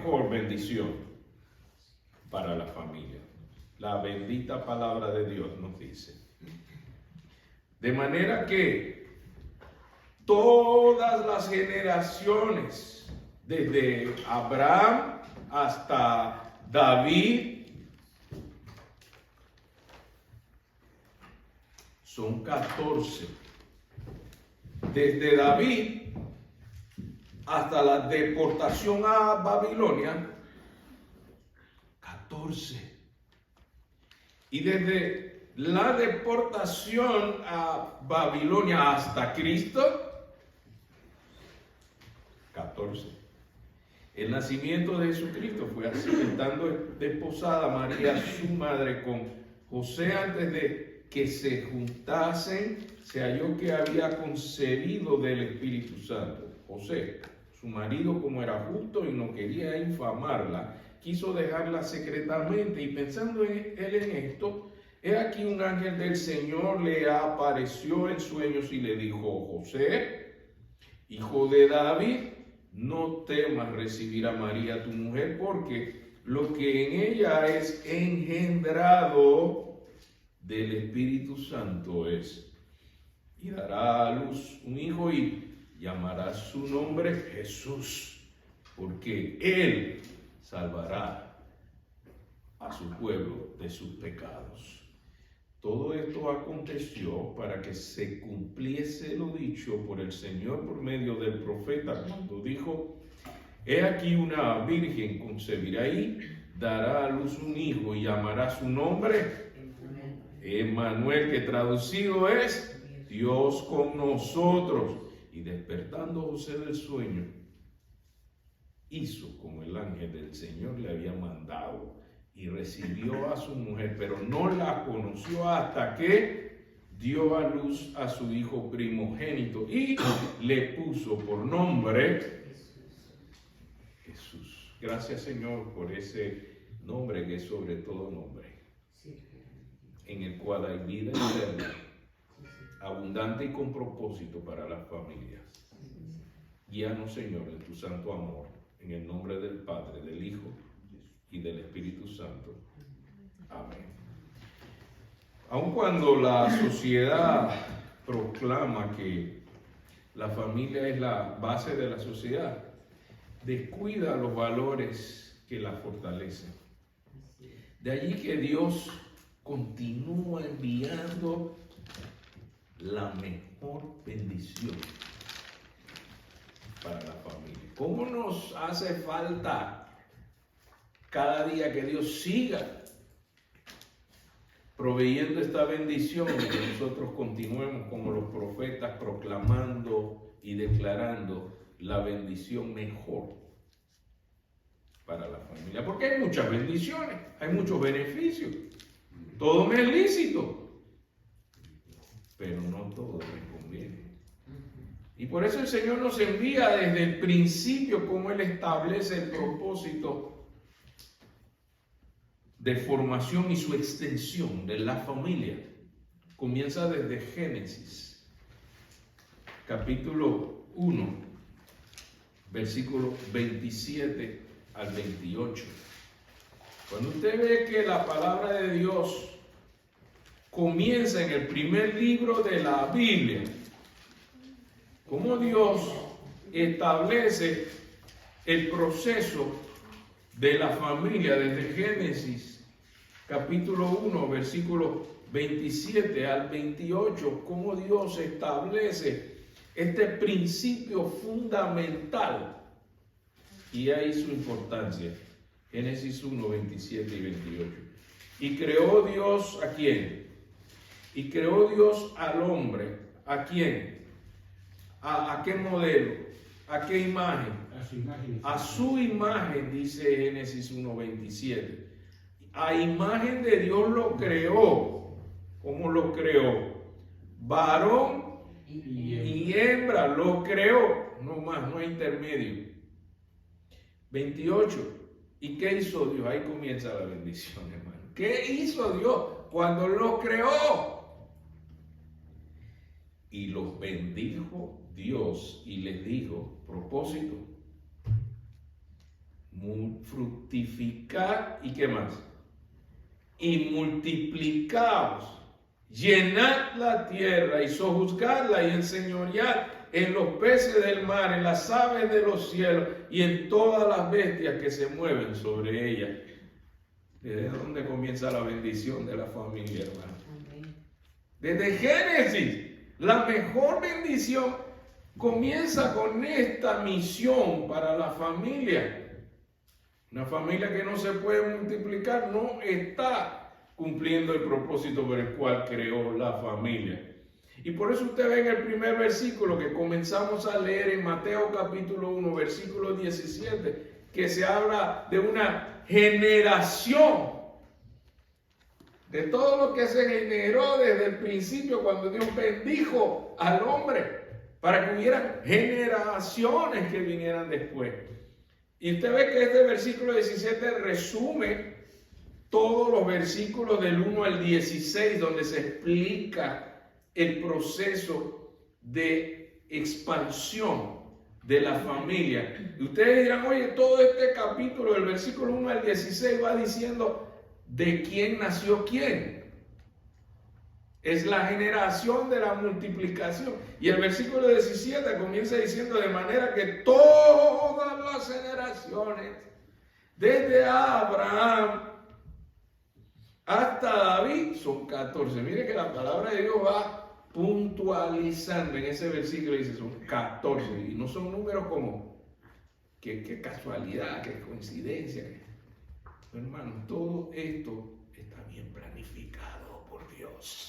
mejor bendición para la familia. La bendita palabra de Dios nos dice. De manera que todas las generaciones, desde Abraham hasta David, son 14. Desde David hasta la deportación a Babilonia, 14. Y desde la deportación a Babilonia hasta Cristo, 14. El nacimiento de Jesucristo fue así, estando desposada María, su madre, con José, antes de que se juntasen, se halló que había concebido del Espíritu Santo. José, su marido, como era justo y no quería infamarla, quiso dejarla secretamente, y pensando él en esto, he aquí un ángel del Señor le apareció en sueños y le dijo: José, hijo de David, no temas recibir a María tu mujer, porque lo que en ella es engendrado del Espíritu Santo es. Y dará a luz un hijo y llamará su nombre Jesús, porque él salvará a su pueblo de sus pecados. Todo esto aconteció para que se cumpliese lo dicho por el Señor por medio del profeta, cuando dijo: he aquí una virgen concebirá y dará a luz un hijo y llamará su nombre Emmanuel, que traducido es Dios con nosotros. Y despertando José del sueño, hizo como el ángel del Señor le había mandado, y recibió a su mujer, pero no la conoció hasta que dio a luz a su hijo primogénito y le puso por nombre Jesús. Gracias, Señor, por ese nombre que es sobre todo nombre, en el cual hay vida eterna, abundante y con propósito para las familias. Guíanos, Señor, en tu santo amor, en el nombre del Padre, del Hijo y del Espíritu Santo. Amén. Aun cuando la sociedad proclama que la familia es la base de la sociedad, descuida los valores que la fortalecen. De allí que Dios continúa enviando la mejor bendición para la familia. ¿Cómo nos hace falta cada día que Dios siga proveyendo esta bendición y que nosotros continuemos como los profetas proclamando y declarando la bendición mejor para la familia? Porque hay muchas bendiciones, hay muchos beneficios, todo me es lícito, pero no todo me conviene. Y por eso el Señor nos envía desde el principio, como Él establece el propósito de formación y su extensión de la familia. Comienza desde Génesis, capítulo 1, versículo 27 al 28. Cuando usted ve que la palabra de Dios comienza en el primer libro de la Biblia, cómo Dios establece el proceso de la familia desde Génesis, capítulo 1, versículo 27 al 28, cómo Dios establece este principio fundamental. Y ahí su importancia. Génesis 1, 27 y 28. Y creó Dios ¿a quién? Y creó Dios al hombre. ¿A quién? ¿A qué modelo? ¿A qué imagen? A su imagen. A su imagen, dice Génesis 1, 27. A imagen de Dios lo creó. ¿Cómo lo creó? Varón y hembra lo creó. No más, no hay intermedio. 28. ¿Y qué hizo Dios? Ahí comienza la bendición, hermano. ¿Qué hizo Dios cuando lo creó? Y los bendijo Dios y les dijo, propósito, fructificad y ¿qué más? Y multiplicaos, llenad la tierra y sojuzgadla y enseñoread en los peces del mar, en las aves de los cielos y en todas las bestias que se mueven sobre ella. ¿Desde dónde comienza la bendición de la familia, hermano? Desde Génesis, la mejor bendición comienza con esta misión para la familia. Una familia que no se puede multiplicar no está cumpliendo el propósito por el cual creó la familia. Y por eso usted ve en el primer versículo que comenzamos a leer en Mateo capítulo 1, versículo 17, que se habla de una generación, de todo lo que se generó desde el principio cuando Dios bendijo al hombre, para que hubiera generaciones que vinieran después. Y usted ve que este versículo 17 resume todos los versículos del 1 al 16, donde se explica el proceso de expansión de la familia. Y ustedes dirán, oye, todo este capítulo, del versículo 1 al 16, va diciendo de quién nació quién. Es la generación de la multiplicación. Y el versículo 17 comienza diciendo de manera que todas las generaciones, desde Abraham hasta David, son 14. Mire que la palabra de Dios va puntualizando en ese versículo, dice son 14. Y no son números como que casualidad, que coincidencia. Hermano, todo esto está bien planificado por Dios.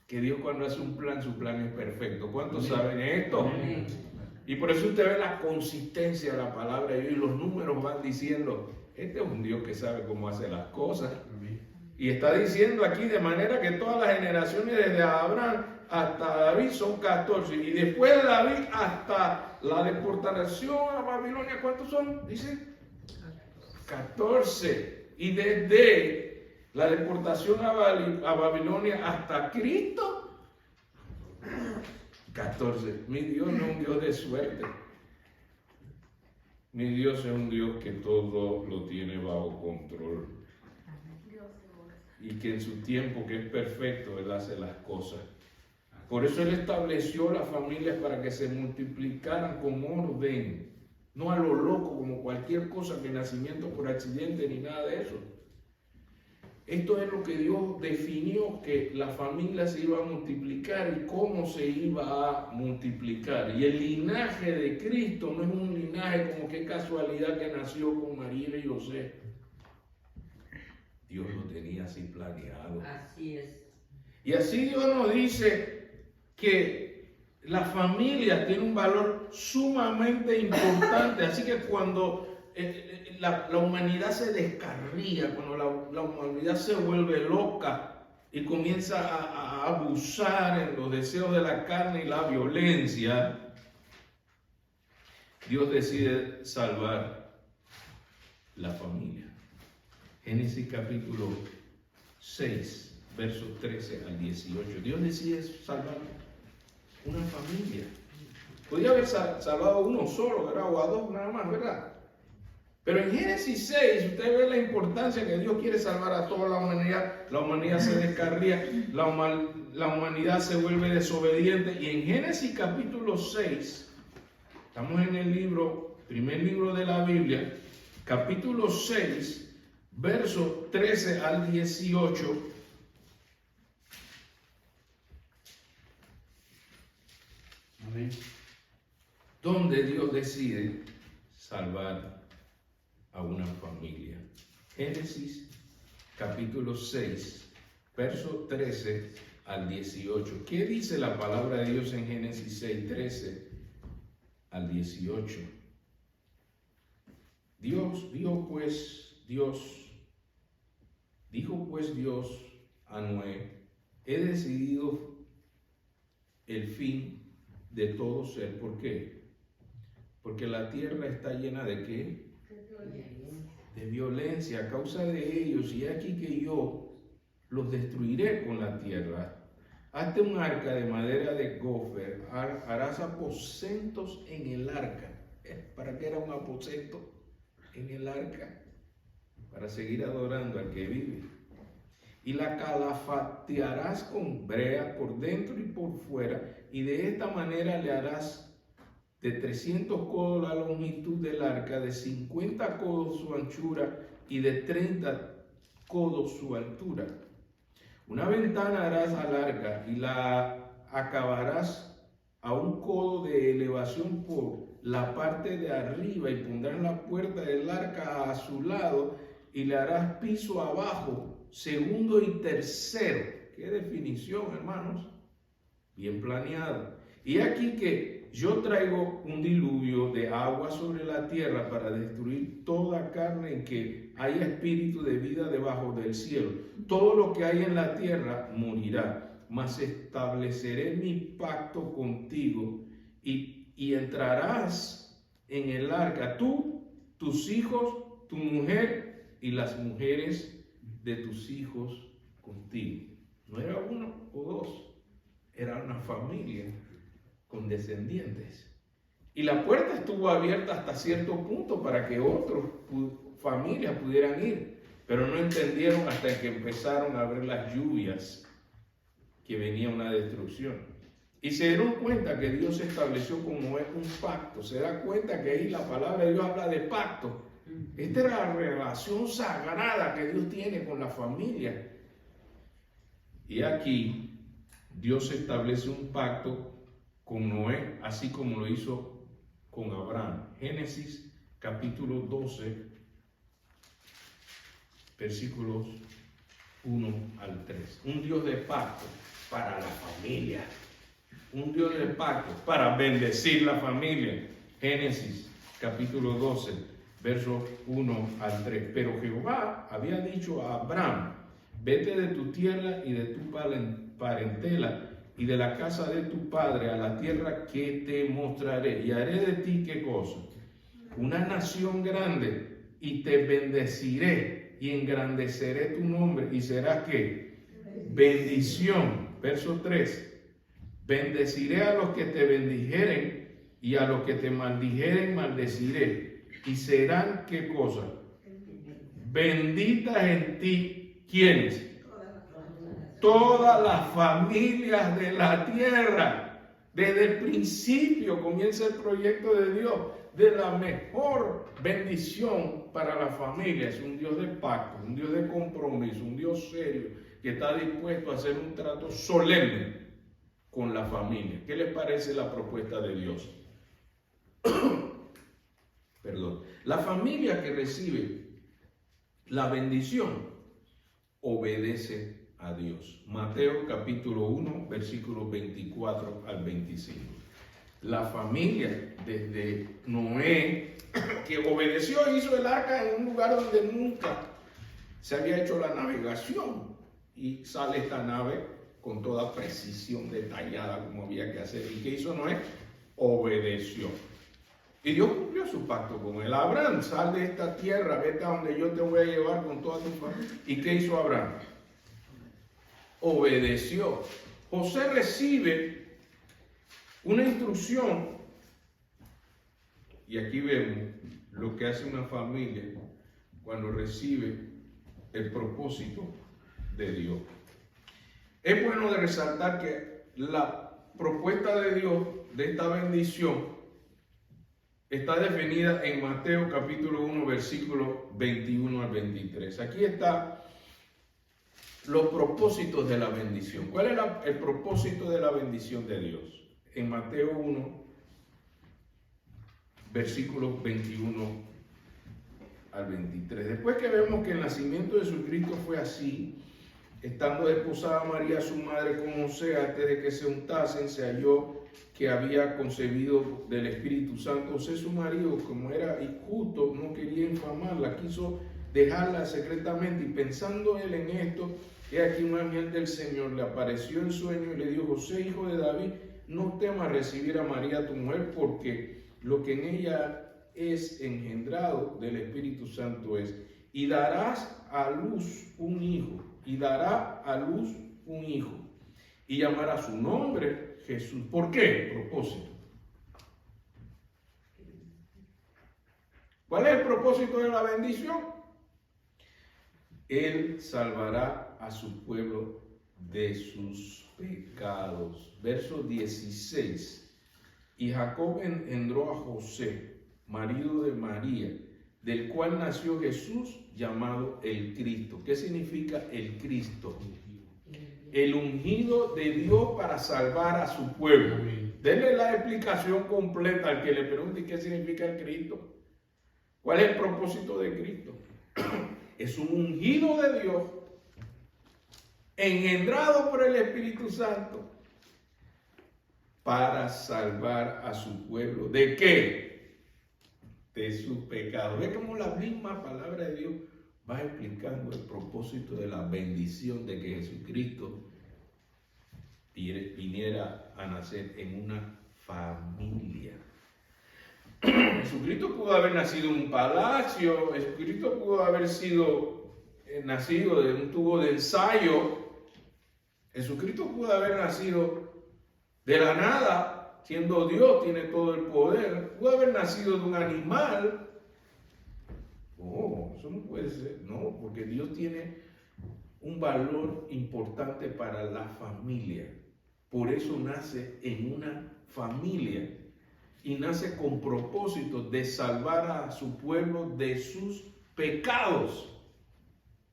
Que Dios cuando hace un plan, su plan es perfecto. ¿Cuántos saben esto? Amén. Y por eso usted ve la consistencia de la palabra de Dios y los números van diciendo, este es un Dios que sabe cómo hace las cosas. Amén. Y está diciendo aquí de manera que todas las generaciones desde Abraham hasta David son 14. Y después de David hasta la deportación a Babilonia, ¿cuántos son? Dice 14. Y desde la deportación a Babilonia hasta Cristo, 14. Mi Dios no es un Dios de suerte. Mi Dios es un Dios que todo lo tiene bajo control. Y que en su tiempo, que es perfecto, Él hace las cosas. Por eso Él estableció las familias para que se multiplicaran con orden. No a lo loco, como cualquier cosa, que nacimiento por accidente ni nada de eso. Esto es lo que Dios definió, que la familia se iba a multiplicar y cómo se iba a multiplicar. Y el linaje de Cristo no es un linaje como qué casualidad que nació con María y José. Dios lo tenía así planeado. Así es. Y así Dios nos dice que la familia tiene un valor sumamente importante. Así que cuando la humanidad se descarría, cuando la humanidad se vuelve loca y comienza a abusar en los deseos de la carne y la violencia, Dios decide salvar la familia. Génesis capítulo 6, versos 13 al 18. Dios decide salvar una familia. Podría haber salvado uno solo, ¿verdad? O a dos nada más, ¿verdad? Pero en Génesis 6 usted ve la importancia que Dios quiere salvar a toda la humanidad se descarría, la humanidad se vuelve desobediente. Y en Génesis capítulo 6, estamos en el primer libro de la Biblia, capítulo 6, verso 13 al 18. Amén. Donde Dios decide salvar a una familia. Génesis capítulo 6, verso 13 al 18. ¿Qué dice la palabra de Dios en Génesis 6, 13 al 18? Dijo pues Dios a Noé, he decidido el fin de todo ser. ¿Por qué? Porque la tierra está llena de ¿qué? De violencia a causa de ellos, y aquí que yo los destruiré con la tierra. Hazte un arca de madera de gofer, harás aposentos en el arca. ¿Para qué era un aposento? en el arca para seguir adorando al que vive. Y la calafatearás con brea por dentro y por fuera, y de esta manera le harás de 300 codos la longitud del arca, de 50 codos su anchura y de 30 codos su altura. Una ventana harás al arca y la acabarás a un codo de elevación por la parte de arriba, y pondrás la puerta del arca a su lado y le harás piso abajo, segundo y tercero. Qué definición, hermanos, bien planeado. Y aquí que yo traigo un diluvio de agua sobre la tierra para destruir toda carne en que haya espíritu de vida debajo del cielo. Todo lo que hay en la tierra morirá, mas estableceré mi pacto contigo y entrarás en el arca, tú, tus hijos, tu mujer y las mujeres de tus hijos contigo. No era uno o dos, era una familia con descendientes. Y la puerta estuvo abierta hasta cierto punto para que otras familias pudieran ir, pero no entendieron hasta que empezaron a ver las lluvias que venía una destrucción. Y se dieron cuenta que Dios estableció con Noé un pacto. Se da cuenta que ahí la palabra de Dios habla de pacto. Esta era la relación sagrada que Dios tiene con la familia. Y aquí Dios establece un pacto con Noé, así como lo hizo con Abraham. Génesis capítulo 12, versículos 1 al 3. Un Dios de pacto para la familia. Un Dios de pacto para bendecir la familia. Génesis capítulo 12, versos 1 al 3. Pero Jehová había dicho a Abraham: vete de tu tierra y de tu parentela y de la casa de tu padre a la tierra que te mostraré, y haré de ti, ¿qué cosa? Una nación grande, y te bendeciré y engrandeceré tu nombre, y serás ¿qué? Bendición. Verso 3. Bendeciré a los que te bendijeren, y a los que te maldijeren maldeciré, y serán ¿qué cosa? Benditas en ti, ¿quiénes? Todas las familias de la tierra. Desde el principio comienza el proyecto de Dios, de la mejor bendición para la familia. Es un Dios de pacto, un Dios de compromiso, un Dios serio, que está dispuesto a hacer un trato solemne con la familia. ¿Qué les parece la propuesta de Dios? Perdón. La familia que recibe la bendición obedece a Dios. Mateo capítulo 1, versículos 24 al 25. La familia desde Noé, que obedeció, hizo el arca en un lugar donde nunca se había hecho la navegación, y sale esta nave con toda precisión detallada como había que hacer. ¿Y qué hizo Noé? Obedeció. Y Dios cumplió su pacto con él. Abraham, sal de esta tierra, vete a donde yo te voy a llevar con toda tu familia. ¿Y qué hizo Abraham? Obedeció. José recibe una instrucción, y aquí vemos lo que hace una familia cuando recibe el propósito de Dios. Es bueno de resaltar que la propuesta de Dios de esta bendición está definida en Mateo capítulo 1, versículos 21 al 23. Aquí están los propósitos de la bendición. ¿Cuál era el propósito de la bendición de Dios? En Mateo 1, versículos 21 al 23. Después que vemos que el nacimiento de Jesucristo fue así, estando desposada María su madre con José, antes de que se untasen, se halló que había concebido del Espíritu Santo. José su marido, como era justo, no quería infamarla, quiso dejarla secretamente, y pensando él en esto, he aquí un ángel del Señor le apareció en sueño y le dijo: José, hijo de David, no temas recibir a María tu mujer, porque lo que en ella es engendrado del Espíritu Santo es, y darás a luz un hijo, y llamará su nombre Jesús. ¿Por qué? Propósito. ¿Cuál es el propósito de la bendición? Él salvará a su pueblo de sus pecados. Verso 16. Y Jacob engendró a José, marido de María, del cual nació Jesús, llamado el Cristo. ¿Qué significa el Cristo? El ungido de Dios para salvar a su pueblo. Denle la explicación completa al que le pregunte qué significa el Cristo. ¿Cuál es el propósito de Cristo? Es un ungido de Dios, engendrado por el Espíritu Santo, para salvar a su pueblo. ¿De qué? De sus pecados. Ve cómo la misma palabra de Dios va explicando el propósito de la bendición de que Jesucristo viniera a nacer en una familia. Jesucristo pudo haber nacido en un palacio, Jesucristo pudo haber sido nacido de un tubo de ensayo, Jesucristo pudo haber nacido de la nada, siendo Dios, tiene todo el poder, pudo haber nacido de un animal. No, eso no puede ser, no, porque Dios tiene un valor importante para la familia. Por eso nace en una familia y nace con propósito de salvar a su pueblo de sus pecados.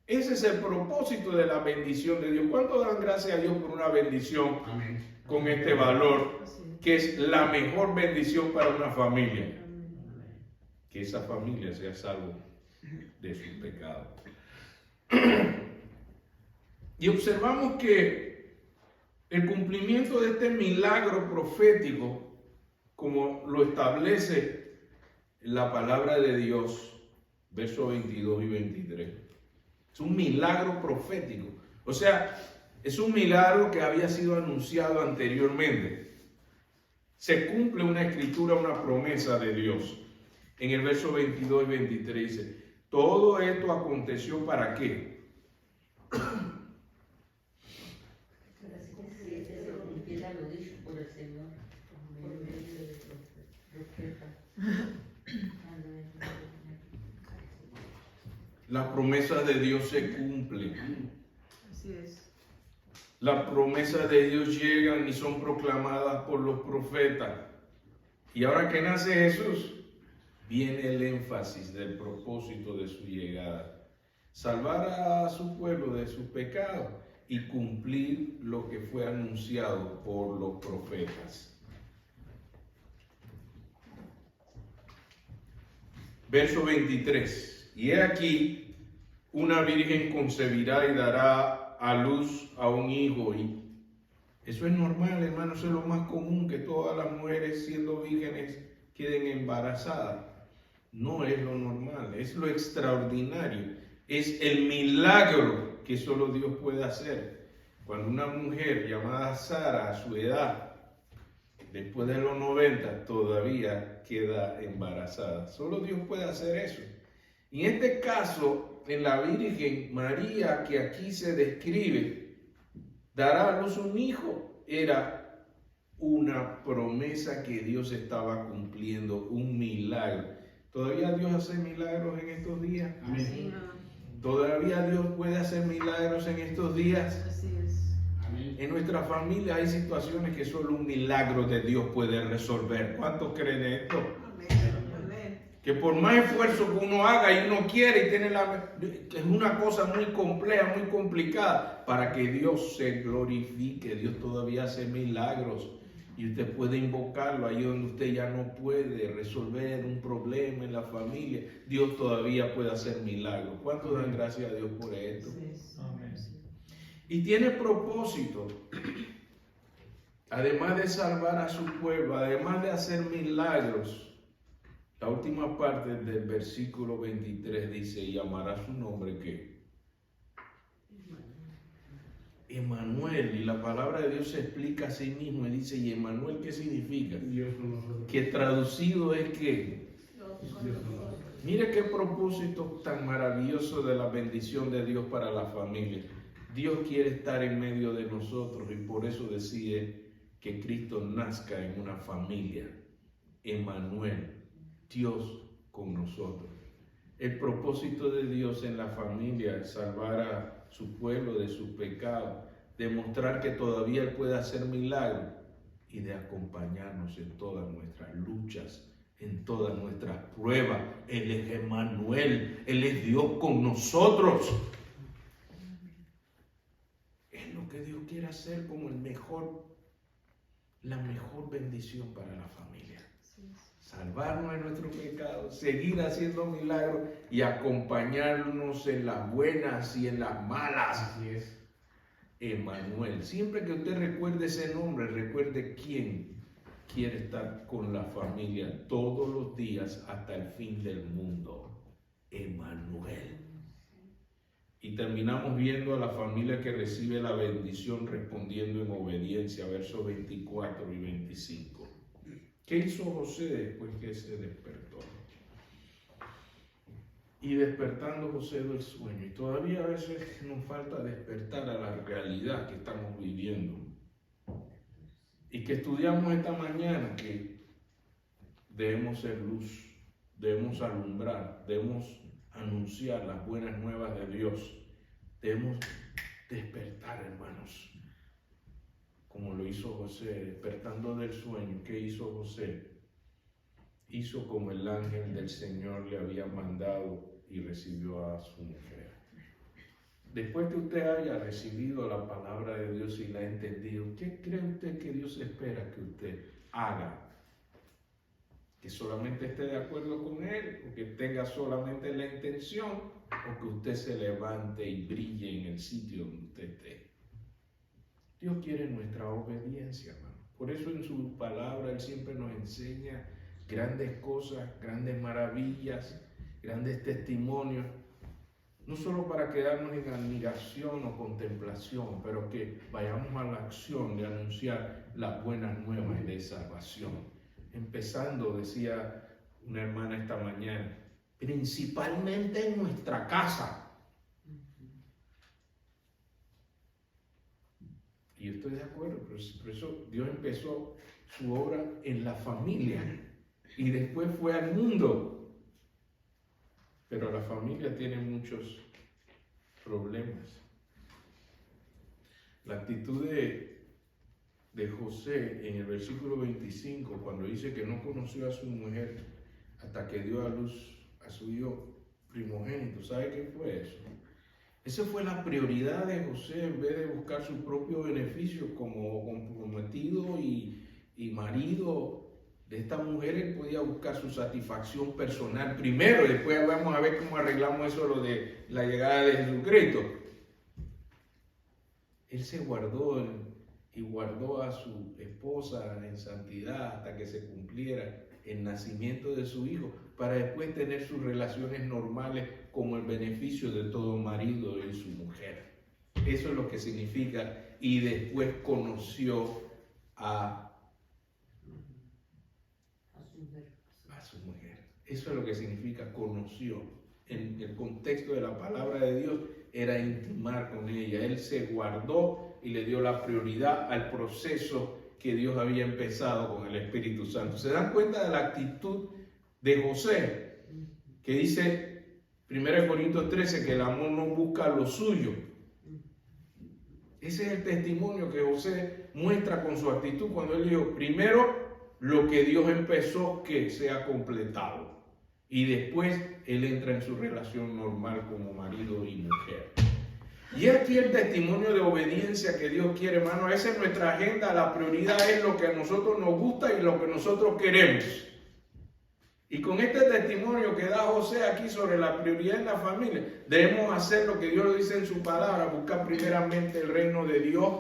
Ese es el propósito de la bendición de Dios. ¿Cuánto dan gracias a Dios por una bendición? Amén. Con este valor, que es la mejor bendición para una familia? Que esa familia sea salva de sus pecados. Y observamos que el cumplimiento de este milagro profético, como lo establece la palabra de Dios, versos 22 y 23, es un milagro profético. O sea, es un milagro que había sido anunciado anteriormente. Se cumple una escritura, una promesa de Dios. En el verso 22 y 23 dice, todo esto aconteció ¿para qué? Las promesas de Dios se cumplen. Así es. Las promesas de Dios llegan y son proclamadas por los profetas. Y ahora que nace Jesús, viene el énfasis del propósito de su llegada. Salvar a su pueblo de sus pecados y cumplir lo que fue anunciado por los profetas. Verso 23. Y he aquí, una virgen concebirá y dará a luz a un hijo. Y eso es normal, hermano, eso es lo más común, que todas las mujeres siendo vírgenes queden embarazadas. No es lo normal, es lo extraordinario, es el milagro que solo Dios puede hacer. Cuando una mujer llamada Sara, a su edad, después de los 90, todavía queda embarazada. Solo Dios puede hacer eso. Y en este caso, en la Virgen María, que aquí se describe, dará a luz un hijo, era una promesa que Dios estaba cumpliendo, un milagro. ¿Todavía Dios hace milagros en estos días? Amén. ¿Todavía Dios puede hacer milagros en estos días? Así es. Amén. En nuestra familia hay situaciones que solo un milagro de Dios puede resolver. ¿Cuántos creen esto? Amén. Amén. Que por más esfuerzo que uno haga y uno quiere y tiene es una cosa muy compleja, muy complicada, para que Dios se glorifique. Dios todavía hace milagros y usted puede invocarlo ahí donde usted ya no puede resolver un problema en la familia. Dios todavía puede hacer milagros. ¿Cuántos dan gracias a Dios por esto? Amén. Y tiene propósito, además de salvar a su pueblo, además de hacer milagros. La última parte del versículo 23 dice, y llamará su nombre ¿qué? Emmanuel. Y la palabra de Dios se explica a sí mismo y dice, ¿y Emmanuel qué significa? Dios con nosotros. Que traducido es ¿qué? Mire qué propósito tan maravilloso de la bendición de Dios para la familia. Dios quiere estar en medio de nosotros y por eso decide que Cristo nazca en una familia. Emmanuel. Dios con nosotros. El propósito de Dios en la familia es salvar a su pueblo de sus pecados, demostrar que todavía Él puede hacer milagros y de acompañarnos en todas nuestras luchas, en todas nuestras pruebas. Él es Emmanuel, Él es Dios con nosotros. Es lo que Dios quiere hacer como la mejor bendición para la familia. Salvarnos de nuestros pecados, seguir haciendo milagros y acompañarnos en las buenas y en las malas. Así es. Emmanuel. Siempre que usted recuerde ese nombre, recuerde quién quiere estar con la familia todos los días hasta el fin del mundo. Emmanuel. Y terminamos viendo a la familia que recibe la bendición respondiendo en obediencia, versos 24 y 25. ¿Qué hizo José después que se despertó? Y despertando José del sueño. Y todavía a veces nos falta despertar a la realidad que estamos viviendo. Y que estudiamos esta mañana que debemos ser luz, debemos alumbrar, debemos anunciar las buenas nuevas de Dios. Debemos despertar, hermanos, como lo hizo José, despertando del sueño. ¿Qué hizo José? Hizo como el ángel del Señor le había mandado y recibió a su mujer. Después que usted haya recibido la palabra de Dios y la ha entendido, ¿qué cree usted que Dios espera que usted haga? ¿Que solamente esté de acuerdo con Él? ¿O que tenga solamente la intención? ¿O que usted se levante y brille en el sitio donde usted esté? Dios quiere nuestra obediencia, hermano. Por eso en su palabra Él siempre nos enseña grandes cosas, grandes maravillas, grandes testimonios. No solo para quedarnos en admiración o contemplación, pero que vayamos a la acción de anunciar las buenas nuevas de salvación. Empezando, decía una hermana esta mañana, principalmente en nuestra casa. Y yo estoy de acuerdo, por eso Dios empezó su obra en la familia y después fue al mundo. Pero la familia tiene muchos problemas. La actitud de José en el versículo 25, cuando dice que no conoció a su mujer hasta que dio a luz a su hijo primogénito, ¿sabe qué fue eso? Esa fue la prioridad de José. En vez de buscar su propio beneficio como comprometido y marido de esta mujer, él podía buscar su satisfacción personal primero y después vamos a ver cómo arreglamos eso, lo de la llegada de Jesucristo. Él se guardó y guardó a su esposa en santidad hasta que se cumpliera el nacimiento de su hijo, para después tener sus relaciones normales como el beneficio de todo marido y su mujer. Eso es lo que significa. Y después conoció a su mujer. Eso es lo que significa conoció. En el contexto de la palabra de Dios era intimar con ella. Él se guardó y le dio la prioridad al proceso que Dios había empezado con el Espíritu Santo. ¿Se dan cuenta de la actitud de José? Que dice 1 Corintios 13 que el amor no busca lo suyo. Ese es el testimonio que José muestra con su actitud cuando él dijo, primero lo que Dios empezó que sea completado. Y después él entra en su relación normal como marido y mujer. Y aquí el testimonio de obediencia que Dios quiere, hermano. Esa es nuestra agenda. La prioridad es lo que a nosotros nos gusta y lo que nosotros queremos. Y con este testimonio que da José aquí sobre la prioridad en la familia, debemos hacer lo que Dios dice en su palabra, buscar primeramente el reino de Dios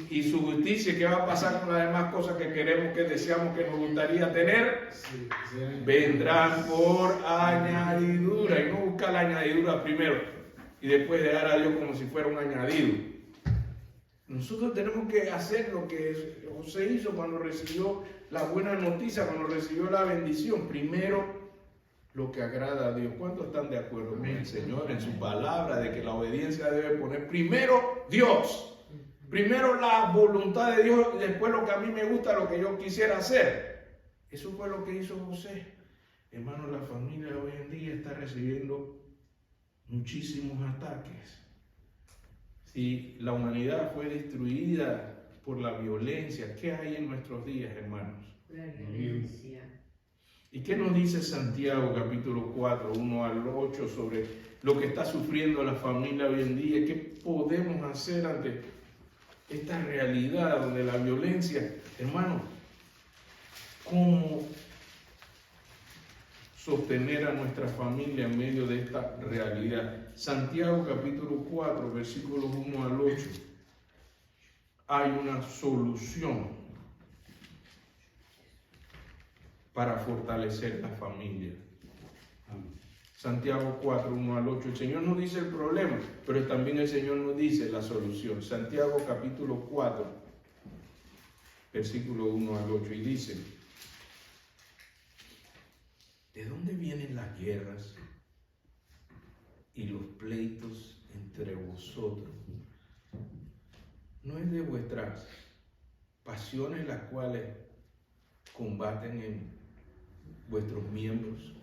y su justicia. ¿Qué va a pasar con las demás cosas que queremos, que deseamos, que nos gustaría tener? Vendrán por añadidura. Y no buscar la añadidura primero y después dejar a Dios como si fuera un añadido. Nosotros tenemos que hacer lo que José hizo cuando recibió la buena noticia, cuando recibió la bendición. Primero, lo que agrada a Dios. ¿Cuántos están de acuerdo con el Señor en su palabra de que la obediencia debe poner primero Dios? Primero la voluntad de Dios, después lo que a mí me gusta, lo que yo quisiera hacer. Eso fue lo que hizo José. Hermano, la familia hoy en día está recibiendo muchísimos ataques. Si la humanidad fue destruida por la violencia, ¿qué hay en nuestros días, hermanos? La violencia. ¿Y qué nos dice Santiago capítulo 4, 1 al 8 sobre lo que está sufriendo la familia hoy en día? ¿Qué podemos hacer ante esta realidad donde la violencia, hermano, cómo sostener a nuestra familia en medio de esta realidad? Santiago capítulo 4, versículos 1 al 8. Hay una solución para fortalecer la familia. Santiago 4, 1 al 8. El Señor nos dice el problema, pero también el Señor nos dice la solución. Santiago capítulo 4, versículo 1 al 8. Y dice: ¿de dónde vienen las guerras y los pleitos entre vosotros? ¿No es de vuestras pasiones las cuales combaten en vuestros miembros?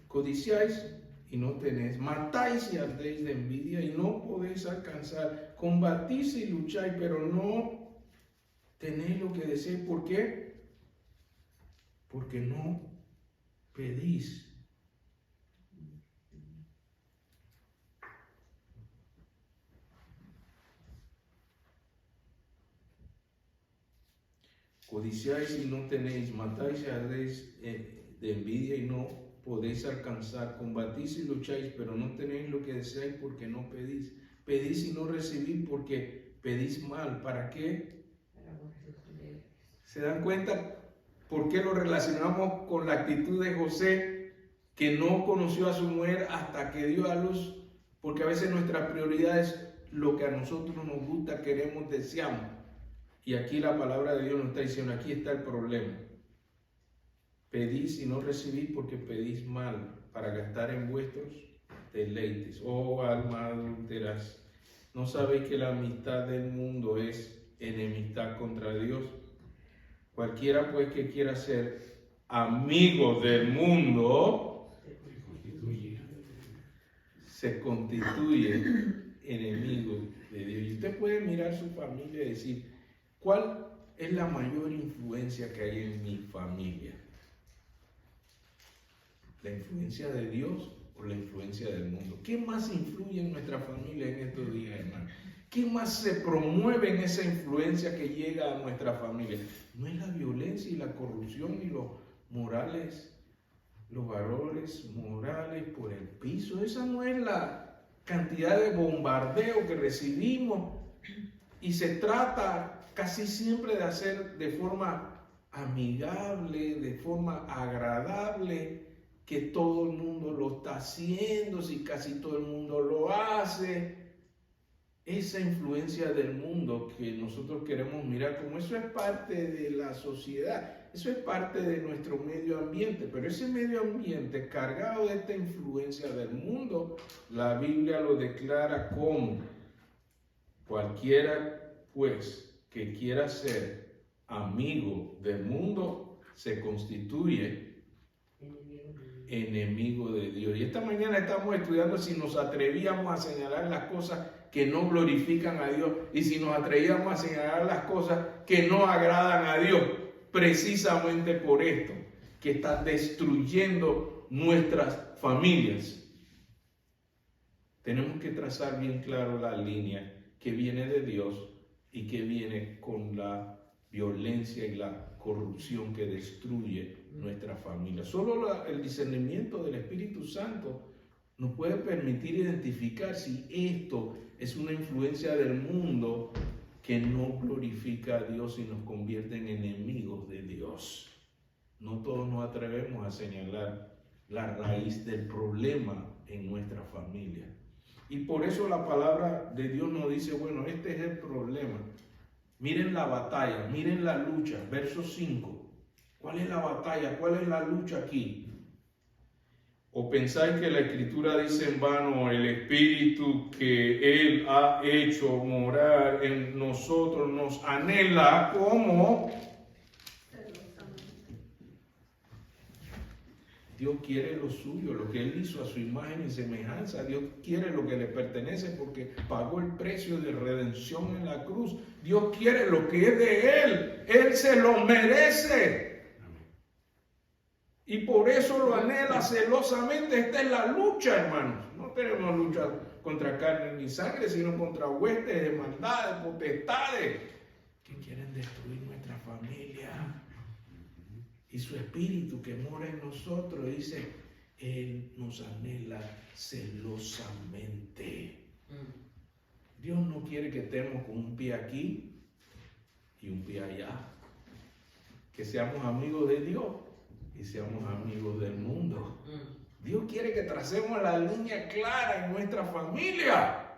Codiciáis y no tenéis, matáis y ardéis de envidia y no podéis alcanzar, combatís y lucháis, pero no tenéis lo que deseáis. ¿Por qué? Porque no pedís. Codiciáis y no tenéis, matáis y ardéis de envidia y no podéis alcanzar, combatís y lucháis, pero no tenéis lo que deseáis porque no pedís. Pedís y no recibís porque pedís mal. ¿Para qué? ¿Se dan cuenta por qué lo relacionamos con la actitud de José, que no conoció a su mujer hasta que dio a luz? Porque a veces nuestra prioridad es lo que a nosotros nos gusta, queremos, deseamos. Y aquí la palabra de Dios nos está diciendo, aquí está el problema. Pedís y no recibís porque pedís mal, para gastar en vuestros deleites. Oh, alma adúlteras, ¿no sabéis que la amistad del mundo es enemistad contra Dios? Cualquiera pues que quiera ser amigo del mundo se constituye enemigo de Dios. Y usted puede mirar su familia y decir, ¿cuál es la mayor influencia que hay en mi familia? ¿La influencia de Dios o la influencia del mundo? ¿Qué más influye en nuestra familia en estos días, hermano? ¿Qué más se promueve en esa influencia que llega a nuestra familia? No es la violencia y la corrupción y los morales, los valores morales por el piso. Esa no es la cantidad de bombardeo que recibimos, y se trata casi siempre de hacer de forma amigable, de forma agradable, que todo el mundo lo está haciendo, si casi todo el mundo lo hace. Esa influencia del mundo que nosotros queremos mirar como eso es parte de la sociedad, eso es parte de nuestro medio ambiente, pero ese medio ambiente cargado de esta influencia del mundo, la Biblia lo declara como: cualquiera pues que quiera ser amigo del mundo se constituye enemigo de Dios. Y esta mañana estamos estudiando si nos atrevíamos a señalar las cosas que no glorifican a Dios y si nos atrevíamos a señalar las cosas que no agradan a Dios, precisamente por esto, que está destruyendo nuestras familias. Tenemos que trazar bien claro la línea que viene de Dios y que viene con la violencia y la corrupción que destruye nuestra familia. Solo el discernimiento del Espíritu Santo nos puede permitir identificar si esto es una influencia del mundo que no glorifica a Dios y nos convierte en enemigos de Dios. No todos nos atrevemos a señalar la raíz del problema en nuestra familia. Y por eso la palabra de Dios nos dice, bueno, este es el problema. Miren la batalla, miren la lucha. Verso 5. ¿Cuál es la batalla? ¿Cuál es la lucha aquí? ¿O pensáis que la Escritura dice en vano, el Espíritu que Él ha hecho morar en nosotros nos anhela como Dios quiere lo suyo, lo que Él hizo a su imagen y semejanza. Dios quiere lo que le pertenece porque pagó el precio de redención en la cruz. Dios quiere lo que es de Él. Él se lo merece. Y por eso lo anhela celosamente. Esta es la lucha, hermanos. No tenemos lucha contra carne ni sangre, sino contra huestes de maldades, potestades, que quieren destruir nuestra familia. Y su espíritu que mora en nosotros, dice, Él nos anhela celosamente. Dios no quiere que estemos con un pie aquí y un pie allá. Que seamos amigos de Dios y seamos amigos del mundo. Dios quiere que tracemos la línea clara en nuestra familia.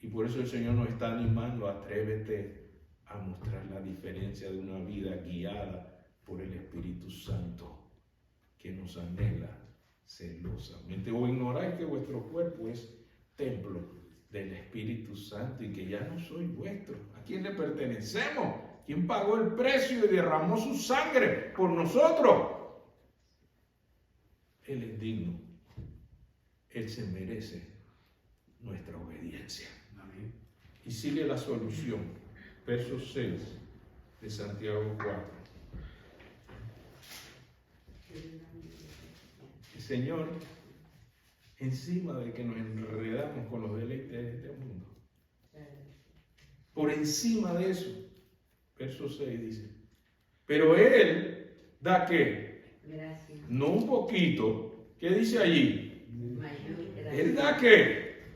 Y por eso el Señor nos está animando, atrévete a mostrar la diferencia de una vida guiada por el Espíritu Santo, que nos anhela celosamente. O ignoráis que vuestro cuerpo es templo del Espíritu Santo y que ya no soy vuestro. ¿A quién le pertenecemos? ¿Quién pagó el precio y derramó su sangre por nosotros? Él es digno. Él se merece nuestra obediencia. Amén. Y sigue la solución. Verso 6 de Santiago 4. El Señor, encima de que nos enredamos con los deleites de este mundo, por encima de eso, verso 6 dice, pero Él da ¿qué? Gracias. No un poquito. ¿Qué dice allí? Mayor. Él da ¿qué?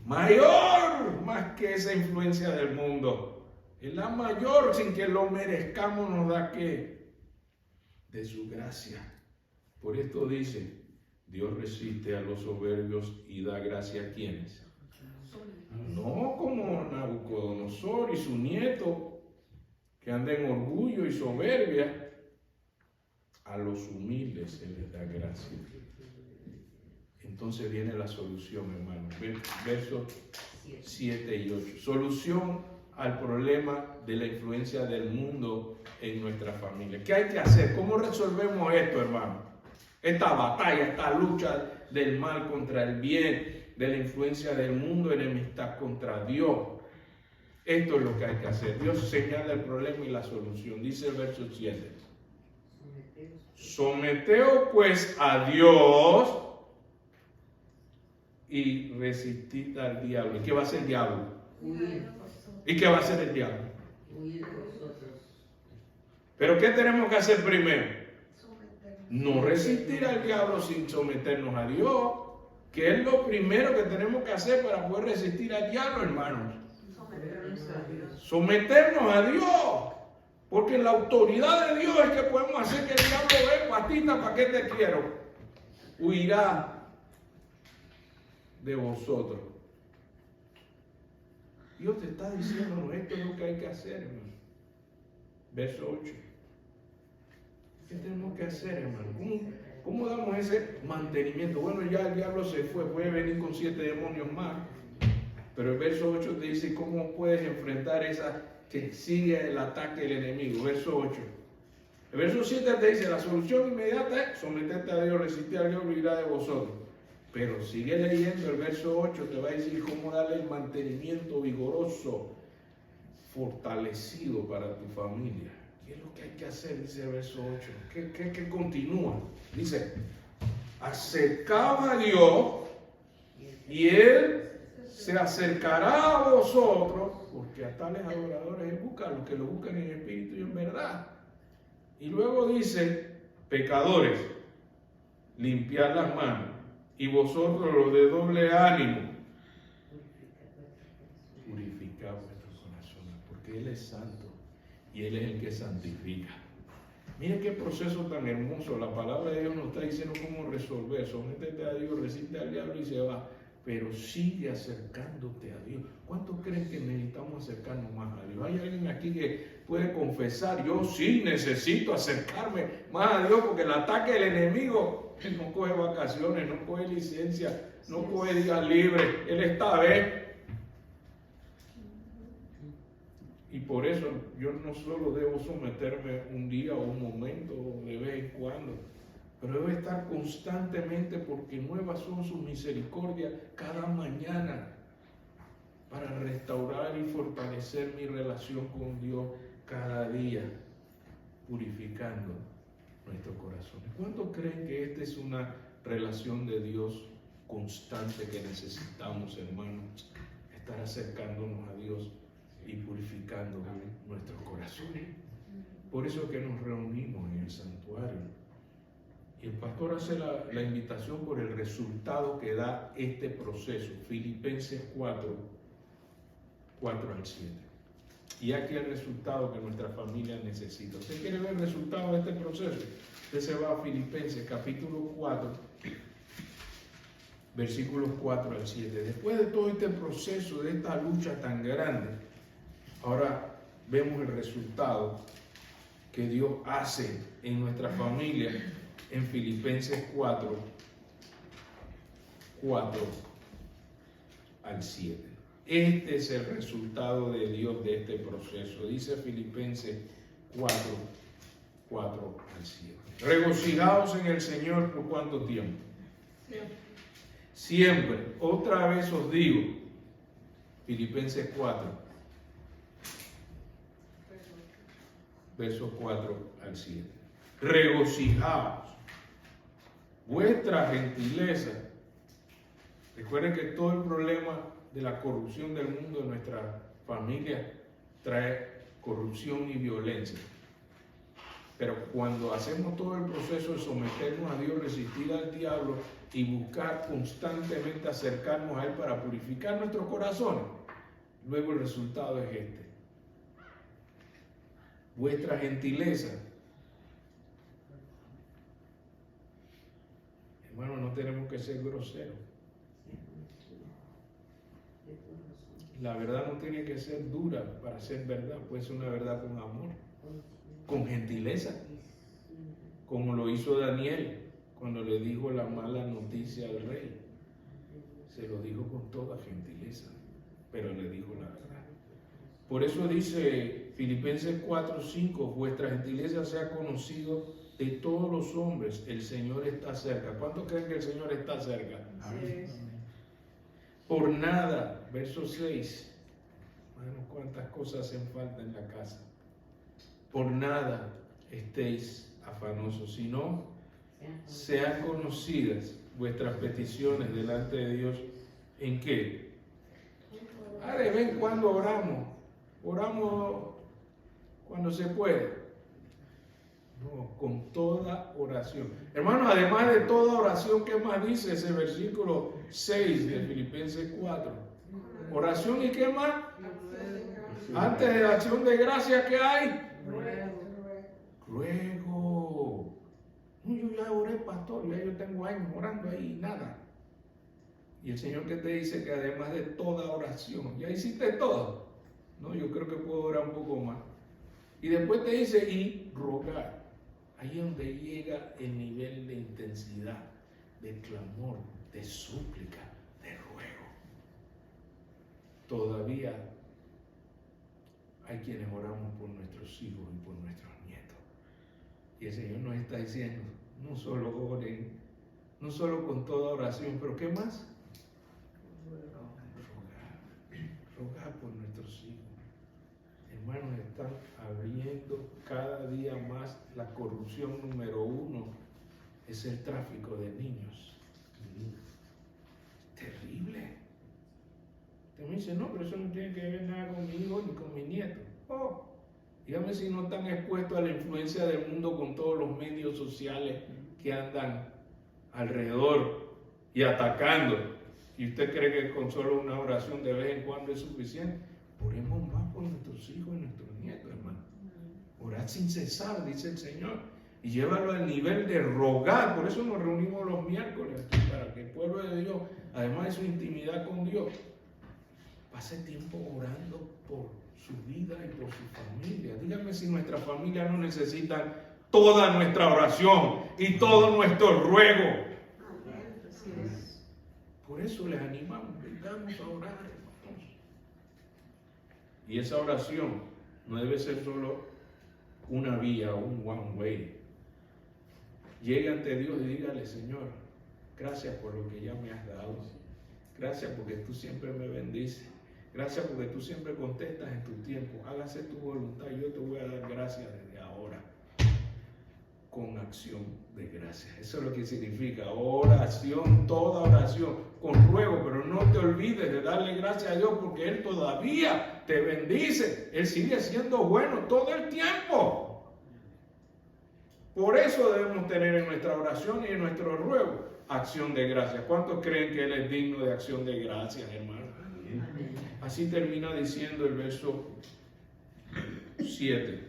Mayor, más que esa influencia del mundo. Él da mayor, sin que lo merezcamos, nos da ¿qué? De su gracia. Por esto dice, Dios resiste a los soberbios y da gracia a quienes. No como Nabucodonosor y su nieto, que anda en orgullo y soberbia. A los humildes se les da gracia. Entonces viene la solución, hermano. Versos 7 y 8. Solución al problema de la influencia del mundo en nuestra familia. ¿Qué hay que hacer? ¿Cómo resolvemos esto, hermano? Esta batalla, esta lucha del mal contra el bien, de la influencia del mundo, enemistad contra Dios. Esto es lo que hay que hacer. Dios señala el problema y la solución. Dice el verso 7. Someteos pues a Dios y resistid al diablo. ¿Y qué va a hacer el diablo? Huir. ¿Y qué va a hacer el diablo? Huir de vosotros. Pero ¿qué tenemos que hacer primero? No resistir al diablo sin someternos a Dios, que es lo primero que tenemos que hacer para poder resistir al diablo, hermanos. Someternos a Dios. Porque en la autoridad de Dios es que podemos hacer que el diablo ve, patita, ¿para qué te quiero? Huirá de vosotros. Dios te está diciendo, esto es lo que hay que hacer, hermano. Verso 8. ¿Qué tenemos que hacer, hermano? ¿Cómo damos ese mantenimiento? Bueno, ya el diablo se fue, puede venir con 7 demonios más. Pero el verso 8 te dice cómo puedes enfrentar esa que sigue el ataque del enemigo. Verso 8. El verso 7 te dice, la solución inmediata es someterte a Dios, resistir al diablo y huirá de vosotros. Pero sigue leyendo el verso 8, te va a decir cómo darle el mantenimiento vigoroso, fortalecido para tu familia. ¿Qué es lo que hay que hacer? Dice el verso 8. ¿Qué continúa? Dice, acercaos a Dios y Él se acercará a vosotros, porque a tales adoradores Él busca, a los que lo buscan en espíritu y en verdad. Y luego dice, pecadores, limpiad las manos, y vosotros los de doble ánimo, purificad vuestros corazones, porque Él es santo y Él es el que santifica. Mira qué proceso tan hermoso. La palabra de Dios nos está diciendo cómo resolver. Sométete a Dios, resiste al diablo y se va. Pero sigue acercándote a Dios. ¿Cuántos creen que necesitamos acercarnos más a Dios? ¿Hay alguien aquí que puede confesar? Yo sí necesito acercarme más a Dios, porque el ataque del enemigo, Él no coge vacaciones, no coge licencia, no coge días libres. Él está, ¿ves? Y por eso yo no solo debo someterme un día o un momento de vez en cuando, pero debe estar constantemente porque nuevas son sus misericordias cada mañana para restaurar y fortalecer mi relación con Dios cada día, purificando nuestros corazones. ¿Cuántos creen que esta es una relación de Dios constante que necesitamos, hermanos? Estar acercándonos a Dios y purificando nuestros corazones. Por eso es que nos reunimos en el santuario. Y el pastor hace la invitación por el resultado que da este proceso. Filipenses 4, 4 al 7. Y aquí el resultado que nuestra familia necesita. ¿Usted quiere ver el resultado de este proceso? Usted se va a Filipenses capítulo 4, versículos 4 al 7. Después de todo este proceso, de esta lucha tan grande, ahora vemos el resultado que Dios hace en nuestra familia en Filipenses 4, 4 al 7. Este es el resultado de Dios de este proceso. Dice Filipenses 4, 4 al 7. Regocijaos en el Señor por cuánto tiempo. Siempre. Otra vez os digo. Filipenses 4, versos 4 al 7. Regocijaos. Vuestra gentileza. Recuerden que todo el problema de la corrupción del mundo de nuestra familia trae corrupción y violencia. Pero cuando hacemos todo el proceso de someternos a Dios, resistir al diablo y buscar constantemente acercarnos a Él para purificar nuestros corazones, luego el resultado es este. Vuestra gentileza. Hermano, no tenemos que ser groseros. La verdad no tiene que ser dura para ser verdad, puede ser una verdad con amor, con gentileza, como lo hizo Daniel cuando le dijo la mala noticia al rey. Se lo dijo con toda gentileza, pero le dijo la verdad. Por eso dice Filipenses 4, 5, vuestra gentileza sea conocido de todos los hombres, el Señor está cerca. ¿Cuántos creen que el Señor está cerca? Sí. Por nada, verso 6. Bueno, cuántas cosas hacen falta en la casa. Por nada estéis afanosos, sino sean conocidas vuestras peticiones delante de Dios. ¿En qué? De vez en cuando oramos. Oramos cuando se puede. No, con toda oración. Hermanos, además de toda oración, ¿qué más dice ese versículo 6 de Filipenses 4? Oración y ¿qué más? Antes de la acción de gracia, ¿qué hay? Ruego. No, yo ya oré, pastor, ya yo tengo años orando ahí y nada. Y el Señor que te dice que además de toda oración, ¿ya hiciste todo? No, yo creo que puedo orar un poco más. Y después te dice, y rogar. Ahí es donde llega el nivel de intensidad, de clamor, de súplica, de ruego. Todavía hay quienes oramos por nuestros hijos y por nuestros nietos. Y el Señor nos está diciendo, no solo oren, no solo con toda oración, pero ¿qué más? Rogar por nuestros hijos. Hermanos, están abriendo cada día más la corrupción número 1, es el tráfico de niños. Terrible. Usted me dice, no, pero eso no tiene que ver nada con mi hijo ni con mi nieto. Oh, dígame si no están expuestos a la influencia del mundo con todos los medios sociales que andan alrededor y atacando. ¿Y usted cree que con solo una oración de vez en cuando es suficiente? Oremos más por nuestros hijos y nuestros nietos, hermano. Orad sin cesar, dice el Señor. Y llévalo al nivel de rogar. Por eso nos reunimos los miércoles aquí, para que el pueblo de Dios, además de su intimidad con Dios, pase tiempo orando por su vida y por su familia. Díganme si nuestra familia no necesita toda nuestra oración y todo nuestro ruego. Así es. Por eso les animamos, vengamos a orar, hermanos. Y esa oración no debe ser solo una vía, un one way. llegue ante Dios y dígale: Señor, gracias por lo que ya me has dado. Gracias porque tú siempre me bendices. Gracias porque tú siempre contestas en tu tiempo. Hágase tu voluntad. Yo te voy a dar gracias desde ahora. Con acción de gracias. Eso es lo que significa oración, toda oración, con ruego, pero no te olvides de darle gracias a Dios porque Él todavía te bendice. Él sigue siendo bueno todo el tiempo. Por eso debemos tener en nuestra oración y en nuestro ruego acción de gracias. ¿Cuántos creen que Él es digno de acción de gracias, hermano? Así termina diciendo el verso 7.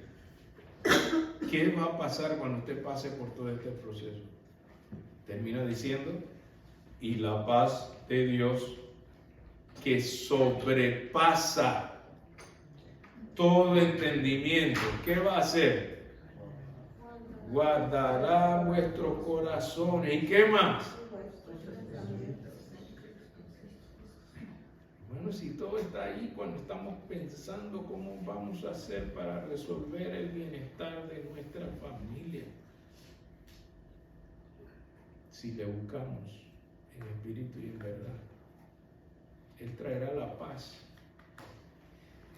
¿Qué va a pasar cuando usted pase por todo este proceso? Termina diciendo: y la paz de Dios, que sobrepasa todo entendimiento, ¿qué va a hacer? Guardará vuestros corazones. ¿Y qué más? Bueno, si todo está ahí, cuando estamos pensando cómo vamos a hacer para resolver el bienestar de nuestra familia, si le buscamos en espíritu y en verdad, Él traerá la paz.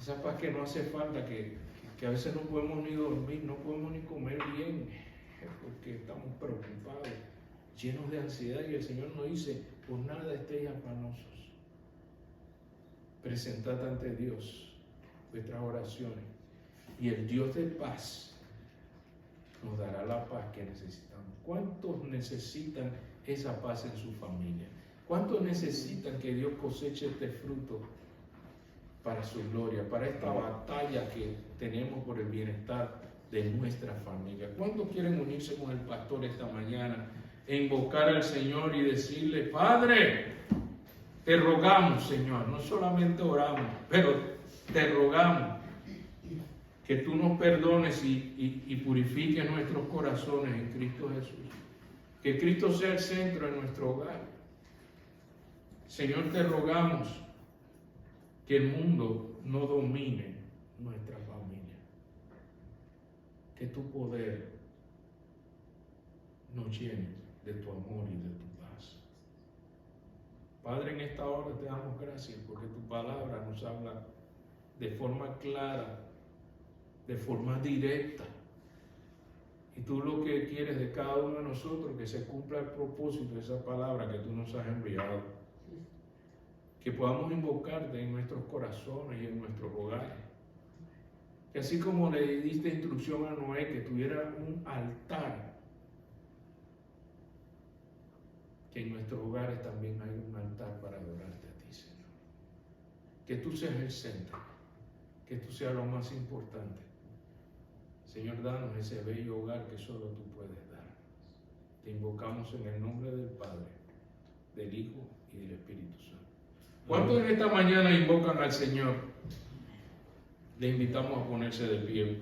Esa paz que no hace falta, que a veces no podemos ni dormir, no podemos ni comer bien, porque estamos preocupados, llenos de ansiedad, y el Señor nos dice: por nada estéis afanosos. Presentad ante Dios vuestras oraciones y el Dios de paz nos dará la paz que necesitamos. ¿Cuántos necesitan esa paz en su familia? ¿Cuántos necesitan que Dios coseche este fruto para su gloria, para esta batalla que tenemos por el bienestar de nuestra familia? ¿Cuántos quieren unirse con el pastor esta mañana e invocar al Señor y decirle: Padre, te rogamos, Señor, no solamente oramos, pero te rogamos que tú nos perdones y purifiques nuestros corazones en Cristo Jesús? Que Cristo sea el centro de nuestro hogar. Señor, te rogamos que el mundo no domine nuestra familia. Que tu poder nos llene de tu amor y de tu paz. Padre, en esta hora te damos gracias porque tu palabra nos habla de forma clara, de forma directa. Y tú lo que quieres de cada uno de nosotros, que se cumpla el propósito de esa palabra que tú nos has enviado. Que podamos invocarte en nuestros corazones y en nuestros hogares. Que así como le diste instrucción a Noé que tuviera un altar, que en nuestros hogares también hay un altar para adorarte a ti, Señor. Que tú seas el centro, que tú seas lo más importante. Señor, danos ese bello hogar que solo tú puedes dar. Te invocamos en el nombre del Padre, del Hijo y del Espíritu Santo. ¿Cuántos en esta mañana invocan al Señor? Le invitamos a ponerse de pie.